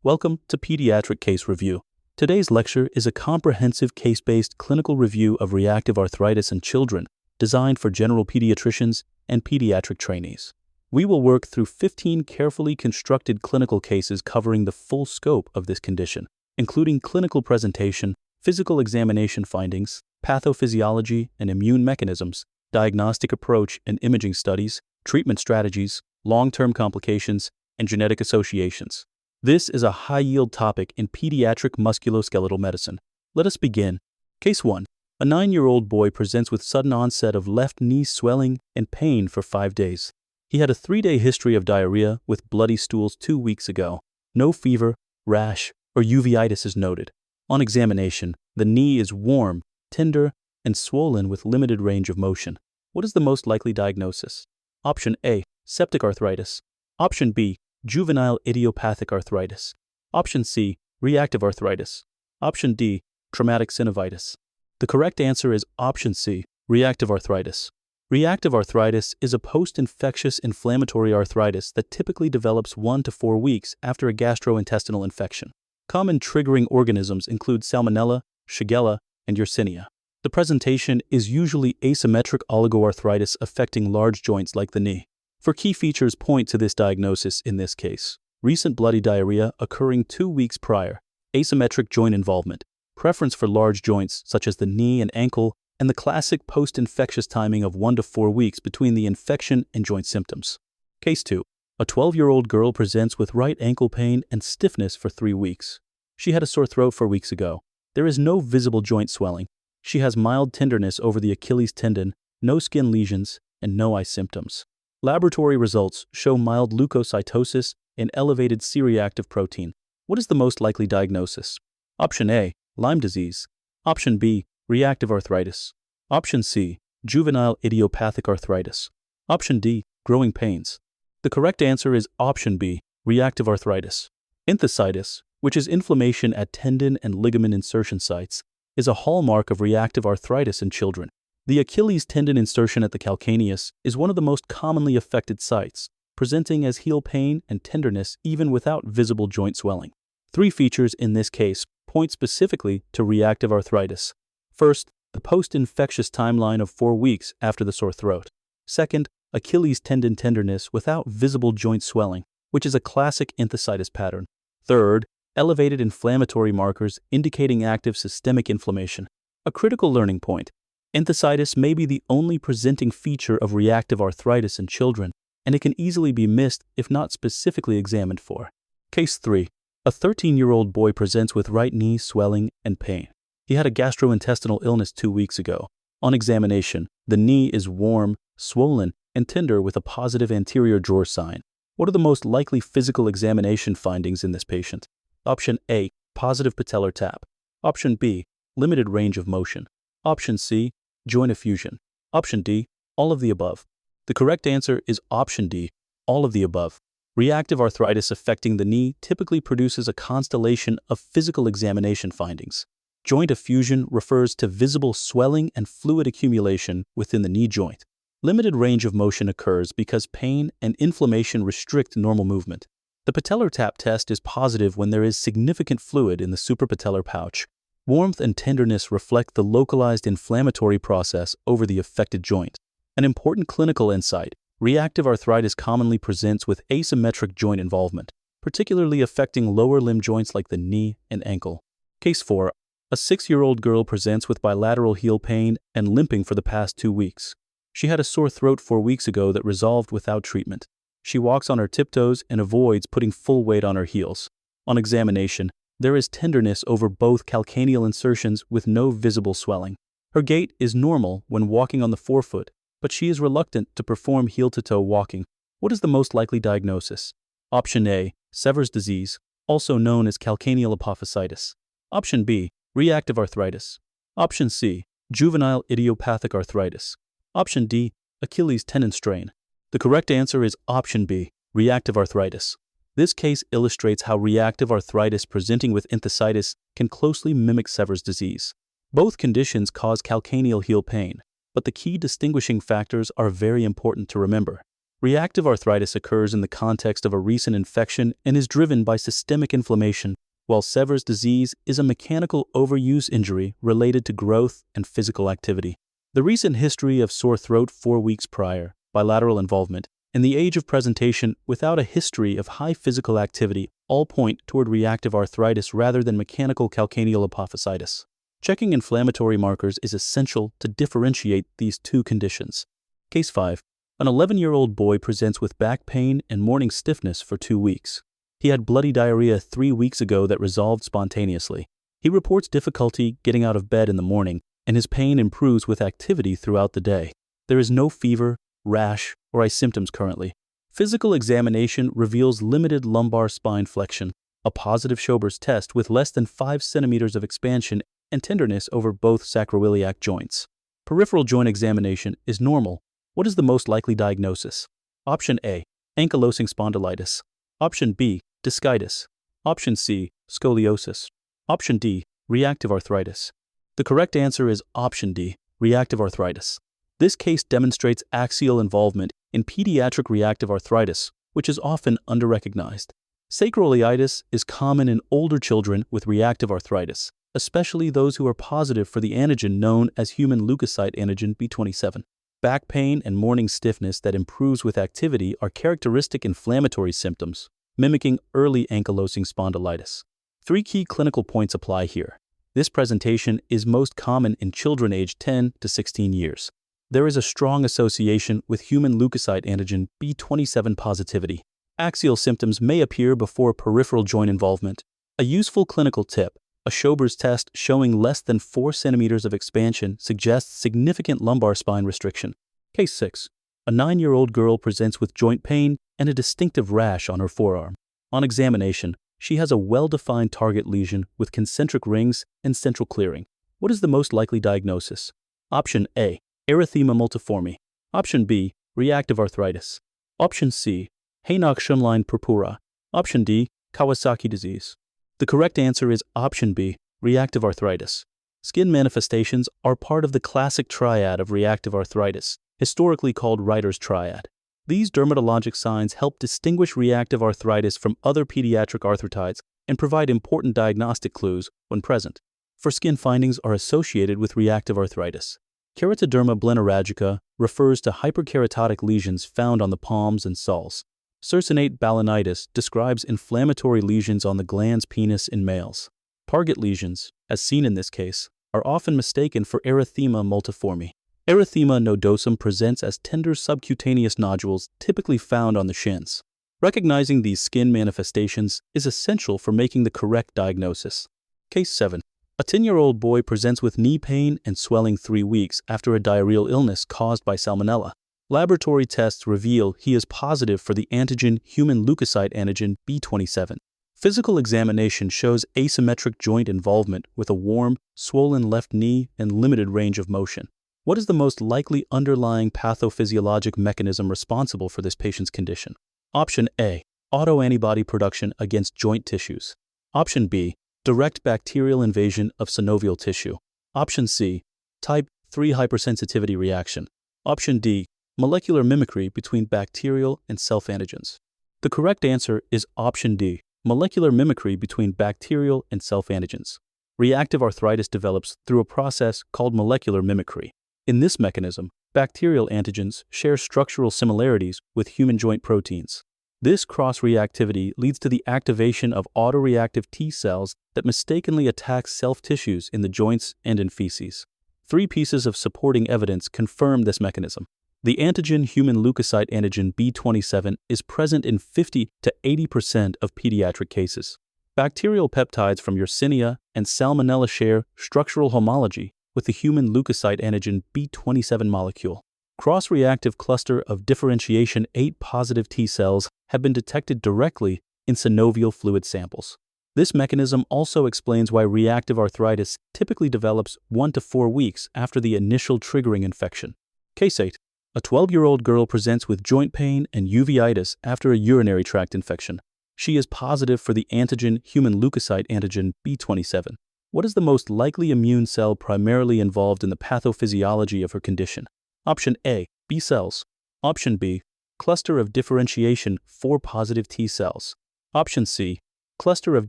Welcome to Pediatric Case Review. Today's lecture is a comprehensive case-based clinical review of reactive arthritis in children, designed for general pediatricians and pediatric trainees. We will work through 15 carefully constructed clinical cases covering the full scope of this condition, including clinical presentation, physical examination findings, pathophysiology and immune mechanisms, diagnostic approach and imaging studies, treatment strategies, long-term complications, and genetic associations. This is a high-yield topic in pediatric musculoskeletal medicine. Let us begin. Case 1. A 9-year-old boy presents with sudden onset of left knee swelling and pain for 5 days. He had a 3-day history of diarrhea with bloody stools 2 weeks ago. No fever, rash, or uveitis is noted. On examination, the knee is warm, tender, and swollen with limited range of motion. What is the most likely diagnosis? Option A. Septic arthritis. Option B. Juvenile idiopathic arthritis. Option C. Reactive arthritis. Option D. Traumatic synovitis. The correct answer is Option C. Reactive arthritis. Reactive arthritis is a post-infectious inflammatory arthritis that typically develops 1 to 4 weeks after a gastrointestinal infection. Common triggering organisms include Salmonella, Shigella, and Yersinia. The presentation is usually asymmetric oligoarthritis affecting large joints like the knee. For key features point to this diagnosis in this case: recent bloody diarrhea occurring 2 weeks prior, asymmetric joint involvement, preference for large joints such as the knee and ankle, and the classic post-infectious timing of 1 to 4 weeks between the infection and joint symptoms. Case 2. A 12-year-old girl presents with right ankle pain and stiffness for 3 weeks. She had a sore throat 4 weeks ago. There is no visible joint swelling. She has mild tenderness over the Achilles tendon, no skin lesions, and no eye symptoms. Laboratory results show mild leukocytosis and elevated C-reactive protein. What is the most likely diagnosis? Option A. Lyme disease. Option B. Reactive arthritis. Option C. Juvenile idiopathic arthritis. Option D. Growing pains. The correct answer is Option B. Reactive arthritis. Enthesitis, which is inflammation at tendon and ligament insertion sites, is a hallmark of reactive arthritis in children. The Achilles tendon insertion at the calcaneus is one of the most commonly affected sites, presenting as heel pain and tenderness even without visible joint swelling. 3 features in this case point specifically to reactive arthritis. First, the post-infectious timeline of 4 weeks after the sore throat. Second, Achilles tendon tenderness without visible joint swelling, which is a classic enthesitis pattern. Third, elevated inflammatory markers indicating active systemic inflammation. A critical learning point: enthesitis may be the only presenting feature of reactive arthritis in children, and it can easily be missed if not specifically examined for. Case 3. A 13-year-old boy presents with right knee swelling and pain. He had a gastrointestinal illness 2 weeks ago. On examination, the knee is warm, swollen, and tender with a positive anterior drawer sign. What are the most likely physical examination findings in this patient? Option A. Positive patellar tap. Option B. Limited range of motion. Option C. Joint effusion. Option D. All of the above. The correct answer is Option D. All of the above. Reactive arthritis affecting the knee typically produces a constellation of physical examination findings. Joint effusion refers to visible swelling and fluid accumulation within the knee joint. Limited range of motion occurs because pain and inflammation restrict normal movement. The patellar tap test is positive when there is significant fluid in the suprapatellar pouch. Warmth and tenderness reflect the localized inflammatory process over the affected joint. An important clinical insight: reactive arthritis commonly presents with asymmetric joint involvement, particularly affecting lower limb joints like the knee and ankle. Case 4. A 6-year-old girl presents with bilateral heel pain and limping for the past 2 weeks. She had a sore throat 4 weeks ago that resolved without treatment. She walks on her tiptoes and avoids putting full weight on her heels. On examination, there is tenderness over both calcaneal insertions with no visible swelling. Her gait is normal when walking on the forefoot, but she is reluctant to perform heel-to-toe walking. What is the most likely diagnosis? Option A. Sever's disease, also known as calcaneal apophysitis. Option B. Reactive arthritis. Option C. Juvenile idiopathic arthritis. Option D. Achilles tendon strain. The correct answer is Option B. Reactive arthritis. This case illustrates how reactive arthritis presenting with enthesitis can closely mimic Sever's disease. Both conditions cause calcaneal heel pain, but the key distinguishing factors are very important to remember. Reactive arthritis occurs in the context of a recent infection and is driven by systemic inflammation, while Sever's disease is a mechanical overuse injury related to growth and physical activity. The recent history of sore throat 4 weeks prior, bilateral involvement, and the age of presentation without a history of high physical activity all point toward reactive arthritis rather than mechanical calcaneal apophysitis. Checking inflammatory markers is essential to differentiate these two conditions. Case 5. An 11-year-old boy presents with back pain and morning stiffness for 2 weeks. He had bloody diarrhea 3 weeks ago that resolved spontaneously. He reports difficulty getting out of bed in the morning, and his pain improves with activity throughout the day. There is no fever, rash, or eye symptoms currently. Physical examination reveals limited lumbar spine flexion, a positive Schober's test with less than 5 centimeters of expansion and tenderness over both sacroiliac joints. Peripheral joint examination is normal. What is the most likely diagnosis? Option A, ankylosing spondylitis. Option B, discitis. Option C, scoliosis. Option D, reactive arthritis. The correct answer is option D, reactive arthritis. This case demonstrates axial involvement in pediatric reactive arthritis, which is often underrecognized. Sacroiliitis is common in older children with reactive arthritis, especially those who are positive for the antigen known as human leukocyte antigen B27. Back pain and morning stiffness that improves with activity are characteristic inflammatory symptoms, mimicking early ankylosing spondylitis. 3 key clinical points apply here. This presentation is most common in children aged 10 to 16 years. There is a strong association with human leukocyte antigen B27 positivity. Axial symptoms may appear before peripheral joint involvement. A useful clinical tip: a Schober's test showing less than 4 centimeters of expansion suggests significant lumbar spine restriction. Case 6. A 9-year-old girl presents with joint pain and a distinctive rash on her forearm. On examination, she has a well-defined target lesion with concentric rings and central clearing. What is the most likely diagnosis? Option A, erythema multiforme. Option B, reactive arthritis. Option C, Haynock-Schönlein purpura. Option D, Kawasaki disease. The correct answer is option B, reactive arthritis. Skin manifestations are part of the classic triad of reactive arthritis, historically called Reiter's triad. These dermatologic signs help distinguish reactive arthritis from other pediatric arthritis and provide important diagnostic clues when present. For skin findings are associated with reactive arthritis. Keratoderma blennorrhagica refers to hyperkeratotic lesions found on the palms and soles. Circinate balanitis describes inflammatory lesions on the glans penis in males. Target lesions, as seen in this case, are often mistaken for erythema multiforme. Erythema nodosum presents as tender subcutaneous nodules typically found on the shins. Recognizing these skin manifestations is essential for making the correct diagnosis. Case 7. A 10-year-old boy presents with knee pain and swelling 3 weeks after a diarrheal illness caused by salmonella. Laboratory tests reveal he is positive for the antigen human leukocyte antigen B27. Physical examination shows asymmetric joint involvement with a warm, swollen left knee and limited range of motion. What is the most likely underlying pathophysiologic mechanism responsible for this patient's condition? Option A, autoantibody production against joint tissues. Option B, direct bacterial invasion of synovial tissue. Option C, type 3 hypersensitivity reaction. Option D, molecular mimicry between bacterial and self-antigens. The correct answer is option D, molecular mimicry between bacterial and self-antigens. Reactive arthritis develops through a process called molecular mimicry. In this mechanism, bacterial antigens share structural similarities with human joint proteins. This cross-reactivity leads to the activation of autoreactive T cells that mistakenly attack self-tissues in the joints and in feces. 3 pieces of supporting evidence confirm this mechanism. The antigen human leukocyte antigen B27 is present in 50 to 80% of pediatric cases. Bacterial peptides from Yersinia and Salmonella share structural homology with the human leukocyte antigen B27 molecule. Cross-reactive cluster of differentiation 8 positive T cells have been detected directly in synovial fluid samples. This mechanism also explains why reactive arthritis typically develops 1 to 4 weeks after the initial triggering infection. Case 8. A 12-year-old girl presents with joint pain and uveitis after a urinary tract infection. She is positive for the antigen human leukocyte antigen B27. What is the most likely immune cell primarily involved in the pathophysiology of her condition? Option A, B cells. Option B, cluster of differentiation 4 positive T cells. Option C, cluster of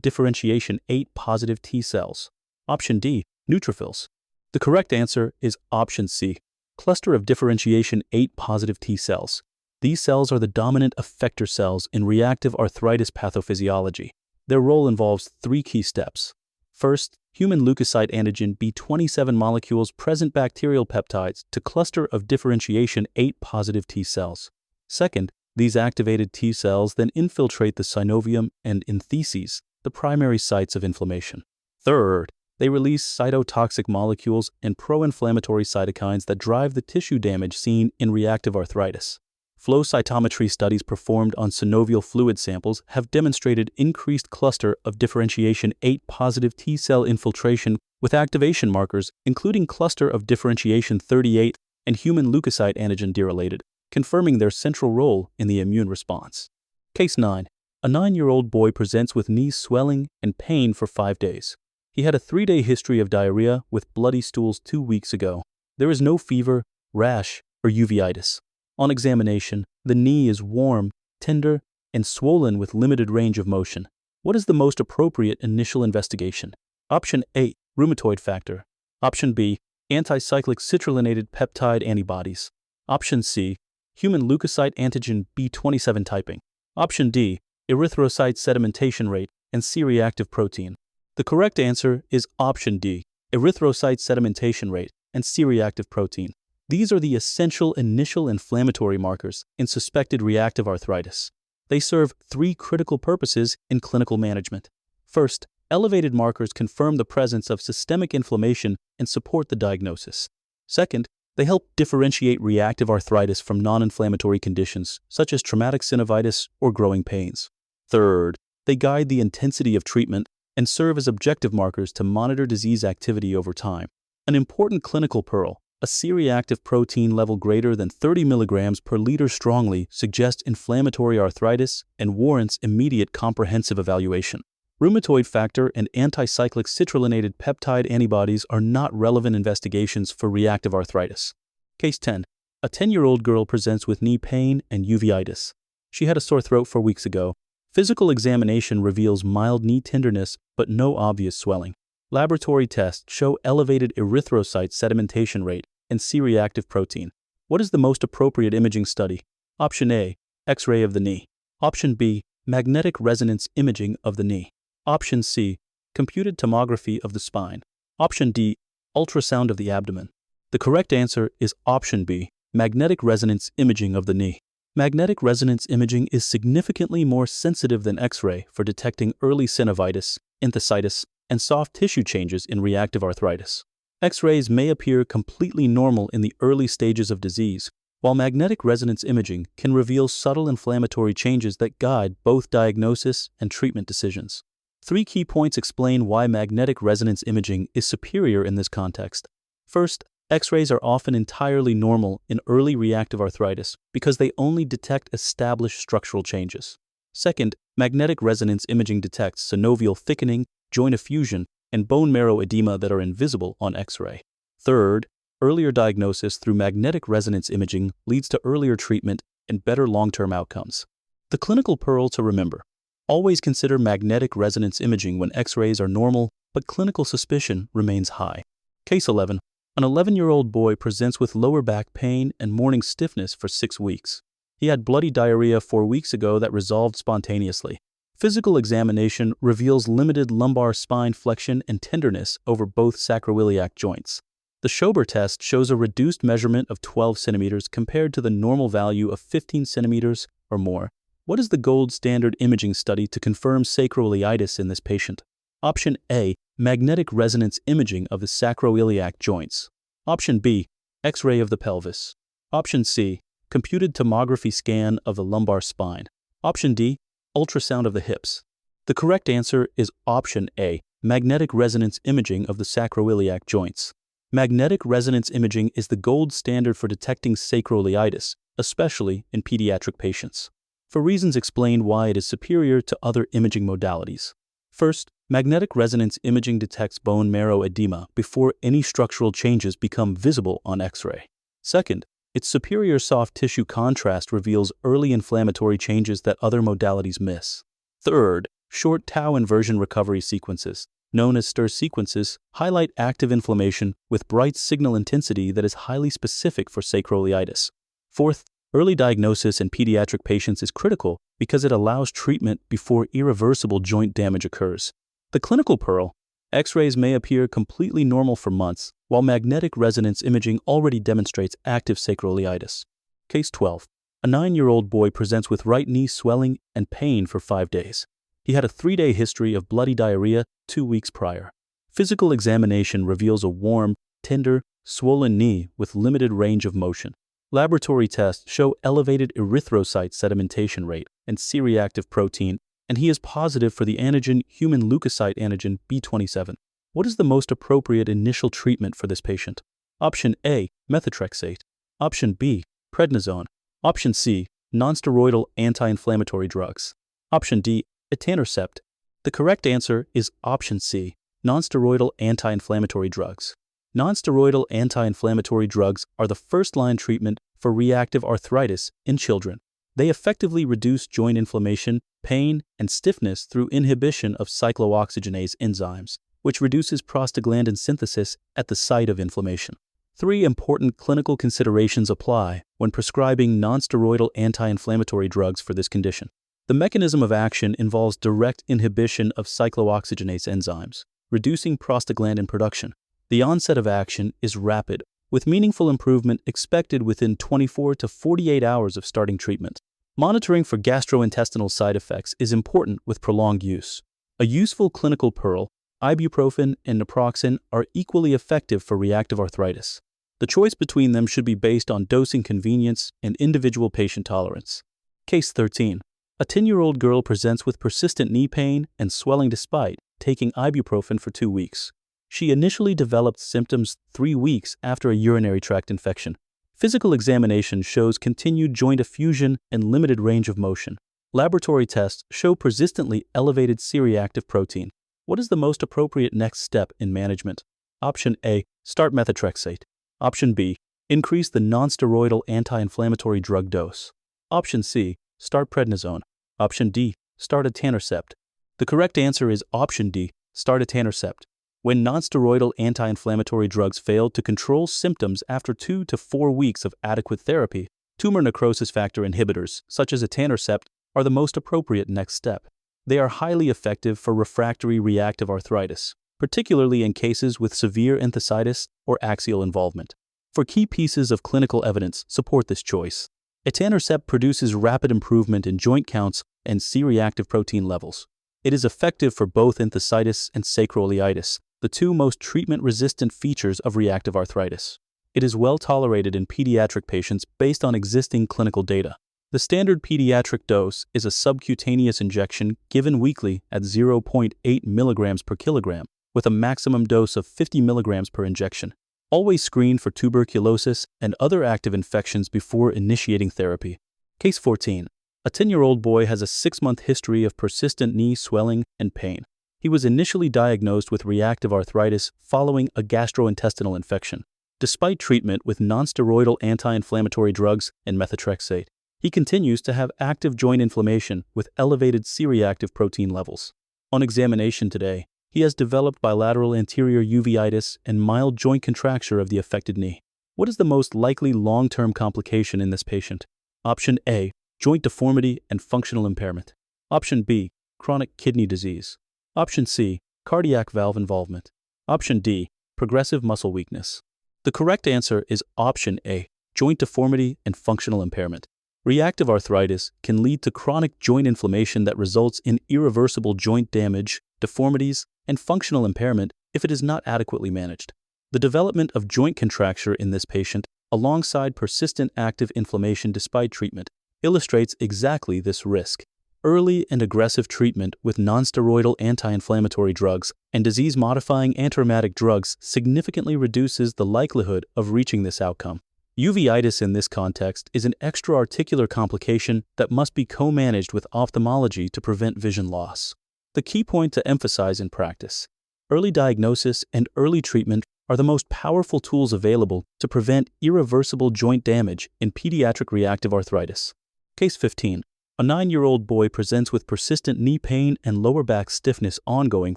differentiation 8 positive T cells. Option D, neutrophils. The correct answer is option C, cluster of differentiation 8 positive T cells. These cells are the dominant effector cells in reactive arthritis pathophysiology. Their role involves 3 key steps. First, human leukocyte antigen B27 molecules present bacterial peptides to cluster of differentiation 8 positive T cells. Second, these activated T cells then infiltrate the synovium and entheses, the primary sites of inflammation. Third, they release cytotoxic molecules and pro-inflammatory cytokines that drive the tissue damage seen in reactive arthritis. Flow cytometry studies performed on synovial fluid samples have demonstrated increased cluster of differentiation 8 positive T cell infiltration with activation markers including cluster of differentiation 38 and human leukocyte antigen derelated, confirming their central role in the immune response. Case 9. A 9-year-old boy presents with knee swelling and pain for 5 days. He had a 3-day history of diarrhea with bloody stools 2 weeks ago. There is no fever, rash, or uveitis. On examination, the knee is warm, tender, and swollen with limited range of motion. What is the most appropriate initial investigation? Option A, rheumatoid factor. Option B, anticyclic citrullonated peptide antibodies. Option C, human leukocyte antigen B27 typing. Option D, erythrocyte sedimentation rate and C-reactive protein. The correct answer is option D, erythrocyte sedimentation rate and C-reactive protein. These are the essential initial inflammatory markers in suspected reactive arthritis. They serve 3 critical purposes in clinical management. First, elevated markers confirm the presence of systemic inflammation and support the diagnosis. Second, they help differentiate reactive arthritis from non-inflammatory conditions such as traumatic synovitis or growing pains. Third, they guide the intensity of treatment and serve as objective markers to monitor disease activity over time. An important clinical pearl, a C-reactive protein level greater than 30 milligrams per liter strongly suggests inflammatory arthritis and warrants immediate comprehensive evaluation. Rheumatoid factor and anticyclic citrullonated peptide antibodies are not relevant investigations for reactive arthritis. Case 10. A 10-year-old girl presents with knee pain and uveitis. She had a sore throat 4 weeks ago. Physical examination reveals mild knee tenderness but no obvious swelling. Laboratory tests show elevated erythrocyte sedimentation rate and C-reactive protein. What is the most appropriate imaging study? Option A, X-ray of the knee. Option B, magnetic resonance imaging of the knee. Option C, computed tomography of the spine. Option D, ultrasound of the abdomen. The correct answer is option B, magnetic resonance imaging of the knee. Magnetic resonance imaging is significantly more sensitive than X-ray for detecting early synovitis, enthesitis, and soft tissue changes in reactive arthritis. X-rays may appear completely normal in the early stages of disease, while magnetic resonance imaging can reveal subtle inflammatory changes that guide both diagnosis and treatment decisions. 3 key points explain why magnetic resonance imaging is superior in this context. First, X-rays are often entirely normal in early reactive arthritis because they only detect established structural changes. Second, magnetic resonance imaging detects synovial thickening, joint effusion, and bone marrow edema that are invisible on X-ray. Third, earlier diagnosis through magnetic resonance imaging leads to earlier treatment and better long-term outcomes. The clinical pearl to remember: always consider magnetic resonance imaging when X-rays are normal, but clinical suspicion remains high. Case 11. An 11-year-old boy presents with lower back pain and morning stiffness for 6 weeks. He had bloody diarrhea 4 weeks ago that resolved spontaneously. Physical examination reveals limited lumbar spine flexion and tenderness over both sacroiliac joints. The Schober test shows a reduced measurement of 12 centimeters compared to the normal value of 15 centimeters or more. What is the gold standard imaging study to confirm sacroiliitis in this patient? Option A, magnetic resonance imaging of the sacroiliac joints. Option B, X-ray of the pelvis. Option C, computed tomography scan of the lumbar spine. Option D, ultrasound of the hips. The correct answer is option A, magnetic resonance imaging of the sacroiliac joints. Magnetic resonance imaging is the gold standard for detecting sacroiliitis, especially in pediatric patients, for reasons explained why it is superior to other imaging modalities. First, magnetic resonance imaging detects bone marrow edema before any structural changes become visible on X-ray. Second, Its superior soft tissue contrast reveals early inflammatory changes that other modalities miss. Third, short tau inversion recovery sequences, known as STIR sequences, highlight active inflammation with bright signal intensity that is highly specific for sacroiliitis. Fourth, early diagnosis in pediatric patients is critical because it allows treatment before irreversible joint damage occurs. The clinical pearl: X-rays may appear completely normal for months, while magnetic resonance imaging already demonstrates active sacroiliitis. Case 12. A 9-year-old boy presents with right knee swelling and pain for 5 days. He had a 3-day history of bloody diarrhea 2 weeks prior. Physical examination reveals a warm, tender, swollen knee with limited range of motion. Laboratory tests show elevated erythrocyte sedimentation rate and C-reactive protein, and he is positive for the antigen human leukocyte antigen B27. What is the most appropriate initial treatment for this patient? Option A, methotrexate. Option B, prednisone. Option C, nonsteroidal anti-inflammatory drugs. Option D, etanercept. The correct answer is option C, nonsteroidal anti-inflammatory drugs. Nonsteroidal anti-inflammatory drugs are the first-line treatment for reactive arthritis in children. They effectively reduce joint inflammation, pain, and stiffness through inhibition of cyclooxygenase enzymes, which reduces prostaglandin synthesis at the site of inflammation. 3 important clinical considerations apply when prescribing nonsteroidal anti-inflammatory drugs for this condition. The mechanism of action involves direct inhibition of cyclooxygenase enzymes, reducing prostaglandin production. The onset of action is rapid, with meaningful improvement expected within 24 to 48 hours of starting treatment. Monitoring for gastrointestinal side effects is important with prolonged use. A useful clinical pearl: ibuprofen and naproxen are equally effective for reactive arthritis. The choice between them should be based on dosing convenience and individual patient tolerance. Case 13. A 10-year-old girl presents with persistent knee pain and swelling despite taking ibuprofen for 2 weeks. She initially developed symptoms 3 weeks after a urinary tract infection. Physical examination shows continued joint effusion and limited range of motion. Laboratory tests show persistently elevated C-reactive protein. What is the most appropriate next step in management? Option A, start methotrexate. Option B, increase the nonsteroidal anti-inflammatory drug dose. Option C, start prednisone. Option D, start etanercept. The correct answer is option D, start etanercept. When nonsteroidal anti-inflammatory drugs fail to control symptoms after 2 to 4 weeks of adequate therapy, tumor necrosis factor inhibitors, such as etanercept, are the most appropriate next step. They are highly effective for refractory reactive arthritis, particularly in cases with severe enthesitis or axial involvement. For key pieces of clinical evidence support this choice. Etanercept produces rapid improvement in joint counts and C-reactive protein levels. It is effective for both enthesitis and sacroiliitis, the 2 most treatment-resistant features of reactive arthritis. It is well tolerated in pediatric patients based on existing clinical data. The standard pediatric dose is a subcutaneous injection given weekly at 0.8 milligrams per kilogram, with a maximum dose of 50 milligrams per injection. Always screen for tuberculosis and other active infections before initiating therapy. Case 14. A 10-year-old boy has a 6-month history of persistent knee swelling and pain. He was initially diagnosed with reactive arthritis following a gastrointestinal infection. Despite treatment with nonsteroidal anti-inflammatory drugs and methotrexate, he continues to have active joint inflammation with elevated C-reactive protein levels. On examination today, he has developed bilateral anterior uveitis and mild joint contracture of the affected knee. What is the most likely long-term complication in this patient? Option A, joint deformity and functional impairment. Option B, chronic kidney disease. Option C, cardiac valve involvement. Option D, progressive muscle weakness. The correct answer is option A, joint deformity and functional impairment. Reactive arthritis can lead to chronic joint inflammation that results in irreversible joint damage, deformities, and functional impairment if it is not adequately managed. The development of joint contracture in this patient, alongside persistent active inflammation despite treatment, illustrates exactly this risk. Early and aggressive treatment with nonsteroidal anti-inflammatory drugs and disease-modifying antiemetic drugs significantly reduces the likelihood of reaching this outcome. Uveitis in this context is an extra-articular complication that must be co-managed with ophthalmology to prevent vision loss. The key point to emphasize in practice: early diagnosis and early treatment are the most powerful tools available to prevent irreversible joint damage in pediatric reactive arthritis. Case 15. A 9-year-old boy presents with persistent knee pain and lower back stiffness ongoing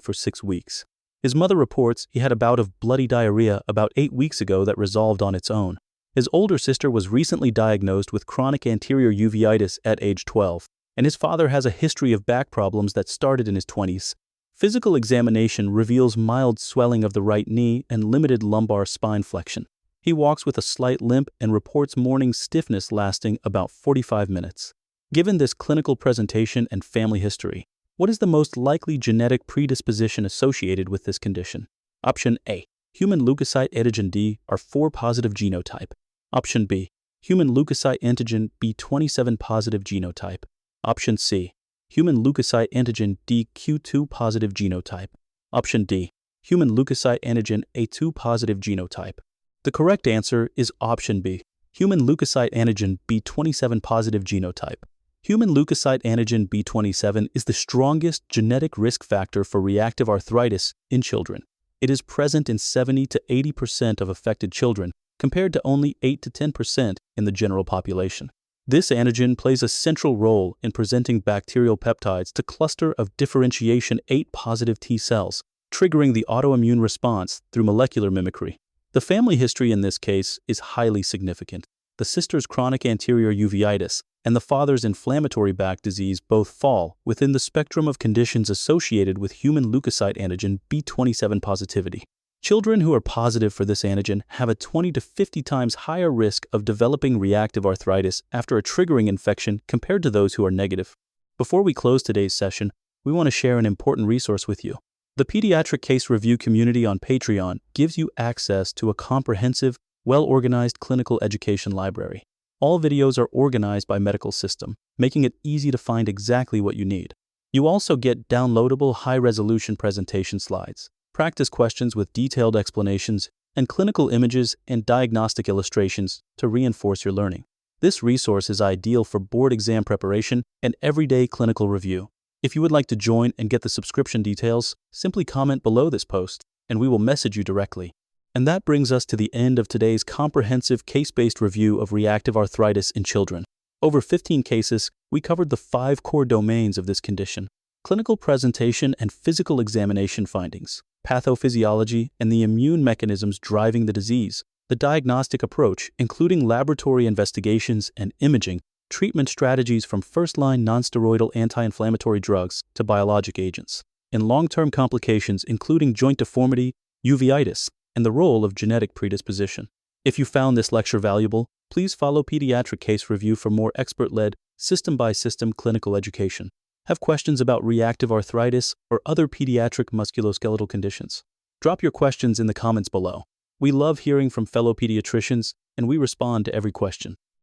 for 6 weeks. His mother reports he had a bout of bloody diarrhea about 8 weeks ago that resolved on its own. His older sister was recently diagnosed with chronic anterior uveitis at age 12, and his father has a history of back problems that started in his 20s. Physical examination reveals mild swelling of the right knee and limited lumbar spine flexion. He walks with a slight limp and reports morning stiffness lasting about 45 minutes. Given this clinical presentation and family history, what is the most likely genetic predisposition associated with this condition? Option A. Human leukocyte antigen DR4 positive genotype. Option B. Human leukocyte antigen B27 positive genotype. Option C. Human leukocyte antigen DQ2 positive genotype. Option D. Human leukocyte antigen A2 positive genotype. The correct answer is option B. Human leukocyte antigen B27 positive genotype. Human leukocyte antigen B27 is the strongest genetic risk factor for reactive arthritis in children. It is present in 70 to 80% of affected children, compared to only 8 to 10% in the general population. This antigen plays a central role in presenting bacterial peptides to cluster of differentiation 8 positive T cells, triggering the autoimmune response through molecular mimicry. The family history in this case is highly significant. The sister's chronic anterior uveitis and the father's inflammatory back disease both fall within the spectrum of conditions associated with human leukocyte antigen B27 positivity. Children who are positive for this antigen have a 20 to 50 times higher risk of developing reactive arthritis after a triggering infection compared to those who are negative. Before we close today's session, we want to share an important resource with you. The Pediatric Case Review community on Patreon gives you access to a comprehensive, well-organized clinical education library. All videos are organized by medical system, making it easy to find exactly what you need. You also get downloadable high-resolution presentation slides, practice questions with detailed explanations, and clinical images and diagnostic illustrations to reinforce your learning. This resource is ideal for board exam preparation and everyday clinical review. If you would like to join and get the subscription details, simply comment below this post, and we will message you directly. And that brings us to the end of today's comprehensive case-based review of reactive arthritis in children. Over 15 cases, we covered the 5 core domains of this condition: clinical presentation and physical examination findings, pathophysiology and the immune mechanisms driving the disease, the diagnostic approach, including laboratory investigations and imaging, treatment strategies from first-line nonsteroidal anti-inflammatory drugs to biologic agents, and long-term complications including joint deformity, uveitis, and the role of genetic predisposition. If you found this lecture valuable, please follow Pediatric Case Review for more expert-led, system-by-system clinical education. Have questions about reactive arthritis or other pediatric musculoskeletal conditions? Drop your questions in the comments below. We love hearing from fellow pediatricians, and we respond to every question.